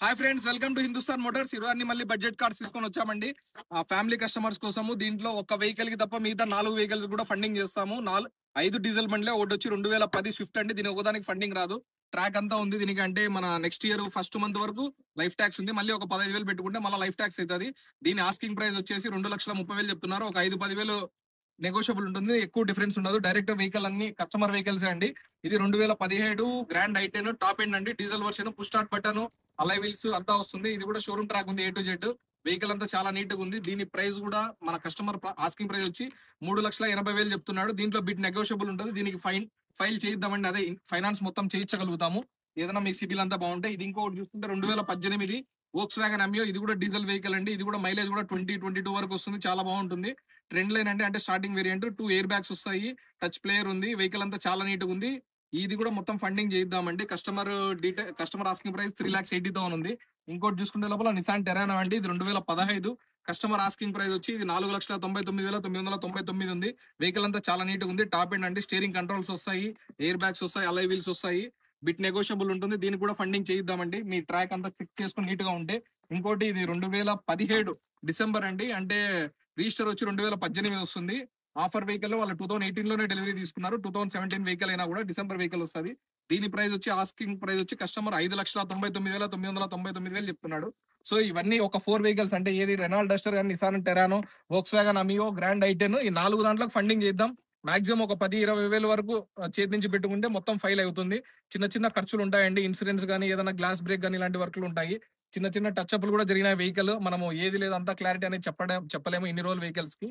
Hi friends, welcome to Hindustan Motors. ఇవన్నీ మళ్ళీ budget cars తీసుకొని వచ్చామండి. ఫ్యామిలీ కస్టమర్స్ కోసము. దీంట్లో ఒక వెహికల్ కి తప్ప మిగతా 4 వెహికల్స్ కూడా ఫండింగ్ చేస్తాము. 5 డీజిల్ బండ్లే, ఒకటి వచ్చి 2010 స్విఫ్ట్ అండి. దీని ఒకదానికి ఫండింగ్ రాదు. ట్రాక్ అంతా ఉంది దీనికి. అంటే మన నెక్స్ట్ ఇయర్ ఫస్ట్ మంత్ వరకు లైఫ్ ట్యాక్స్ ఉంది. మళ్ళీ ఒక 15,000 పెట్టుకుంటే మళ్ళీ లైఫ్ ట్యాక్స్ అవుతుంది. దీని ఆస్కింగ్ ప్రైస్ వచ్చేసి 2,30,30,000 చెప్తున్నారు. ఒక 5,10,000 నెగోషియబుల్ ఉంటుంది. ఎక్కువ డిఫరెన్స్ ఉండదు. డైరెక్ట్ వెహికల్ అన్ని కస్టమర్ వెహికల్స్ అండి. ఇది 2017 గ్రాండ్ ఐ10 టాప్ ఎండ్ అండి. Diesel version, push start button, అలై వీల్స్ అంతా వస్తుంది. ఇది కూడా షోరూమ్ ట్రాక్ ఉంది, A to Z. వెహికల్ అంతా చాలా నీట్ గా ఉంది. దీని ప్రైస్ కూడా మన కస్టమర్ ఆస్కింగ్ ప్రైస్ వచ్చి 3,80,000 చెప్తున్నాడు. దీంట్లో బిట్ నెగోషియబుల్ ఉంటుంది. దీనికి ఫైల్ చేయిద్దామండి. అదే ఫైనాన్స్ మొత్తం చేయించగలుగుతాము ఏదైనా మీ సిబిల్ అంతా బాగుంటే. ఇది ఇంకోటి చూస్తుంటే 2018 వోక్స్ వ్యాగన్ అమియో. ఇది కూడా డీజిల్ వెహికల్ అండి. ఇది కూడా మైలేజ్ కూడా 20-22 వరకు వస్తుంది. చాలా బాగుంటుంది. ట్రెండ్ లైన్ అంటే స్టార్టింగ్ వేరియంట్. 2 ఎయిర్ బ్యాగ్స్ వస్తాయి. టచ్ ప్లేయర్ ఉంది. వెహికల్ అంతా చాలా నీట్ గా ఉంది. ఇది కూడా మొత్తం ఫండింగ్ చేద్దామండి. కస్టమర్ ఆస్కింగ్ ప్రైస్ 3,80,000 ఉంది. ఇంకోటి చూసుకుంటే లోపల నిసాన్ టెరానో అండి. ఇది 2015. కస్టమర్ ఆస్కింగ్ ప్రైస్ వచ్చి ఇది 4,99,999 ఉంది. వెహికల్ అంతా చాలా నీట్ గా ఉంది. టాప్ ఎండ్ అండి. స్టీరింగ్ కంట్రోల్స్ వస్తాయి, ఎయిర్ బ్యాగ్స్ వస్తాయి, అలై వీల్స్ వస్తాయి. బిట్ నెగోషియబుల్ ఉంటుంది. దీనికి కూడా ఫండింగ్ చేయిద్దామండి. మీ ట్రాక్ అంతా ఫిక్స్ చేసుకుని నీట్ గా ఉంటే. ఇంకోటి ఇది 2017 డిసెంబర్ అండి. అంటే రిజిస్టర్ వచ్చి 2018 వస్తుంది. ఆఫర్ వెహికల్ వాళ్ళు 2018 లోనే డెలివరీ తీసుకున్నారు. 2017 వెహికల్ అయినా కూడా డిసెంబర్ వెహికల్ వస్తుంది. దీని ప్రైస్ వచ్చి ఆస్కింగ్ ప్రైస్ వచ్చి కస్టమర్ 5,99,999 చెప్తున్నాడు. సో ఇవన్నీ ఒక 4 వెహికల్స్ అంటే ఏది రెనాల్డ్ డస్టర్ కానీ, Nissan Terrano, Volkswagen Ameo, grand ఐ10 ఈ 4 దాంట్లకు ఫండింగ్ చేద్దాం. మాక్సిమం ఒక 10-20 వరకు చేతి నుంచి పెట్టుకుంటే మొత్తం ఫైల్ అవుతుంది. చిన్న చిన్న ఖర్చులు ఉంటాయండి. ఇన్సూరెన్స్ కానీ, ఏదైనా గ్లాస్ బ్రేక్ కానీ ఇలాంటి వర్క్లు ఉంటాయి. చిన్న చిన్న టచ్ అప్లు కూడా జరిగిన వెహికల్. మనము ఏది లేదు అంతా క్లారిటీ అనేది చెప్పలేము ఇన్ని రోజులు వెహికల్స్ కి.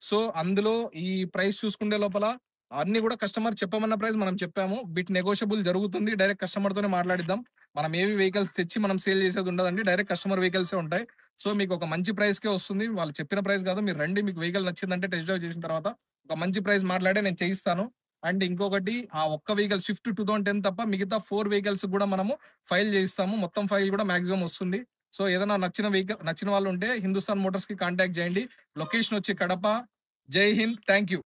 సో అందులో ఈ ప్రైస్ చూసుకునే లోపల అన్ని కూడా కస్టమర్ చెప్పమన్న ప్రైస్ మనం చెప్పాము. బిట్ నెగోషియబుల్ జరుగుతుంది. డైరెక్ట్ కస్టమర్ తోనే మాట్లాడిద్దాం. మనం ఏవి వెహికల్స్ తెచ్చి మనం సేల్ చేసేది ఉండదండి. డైరెక్ట్ కస్టమర్ వెహికల్సే ఉంటాయి. సో మీకు ఒక మంచి ప్రైస్ కే వస్తుంది. వాళ్ళు చెప్పిన ప్రైస్ కాదు, మీరు రండి. మీకు వెహికల్ నచ్చిందంటే టెస్ట్ డ్రైవ్ చేసిన తర్వాత ఒక మంచి ప్రైస్ మాట్లాడే నేను చేయిస్తాను. అండ్ ఇంకొకటి, ఆ ఒక్క వెహికల్ స్విఫ్ట్ 2010 తప్ప మిగతా 4 వెహికల్స్ కూడా మనము ఫైల్ చేయిస్తాము. మొత్తం ఫైల్ కూడా మాక్సిమం వస్తుంది. సో ఏదైనా నచ్చిన వాళ్ళు ఉంటే హిందుస్థాన్ మోటార్స్ కి కాంటాక్ట్ చేయండి. లొకేషన్ వచ్చి కడప. జై హింద్. Thank you.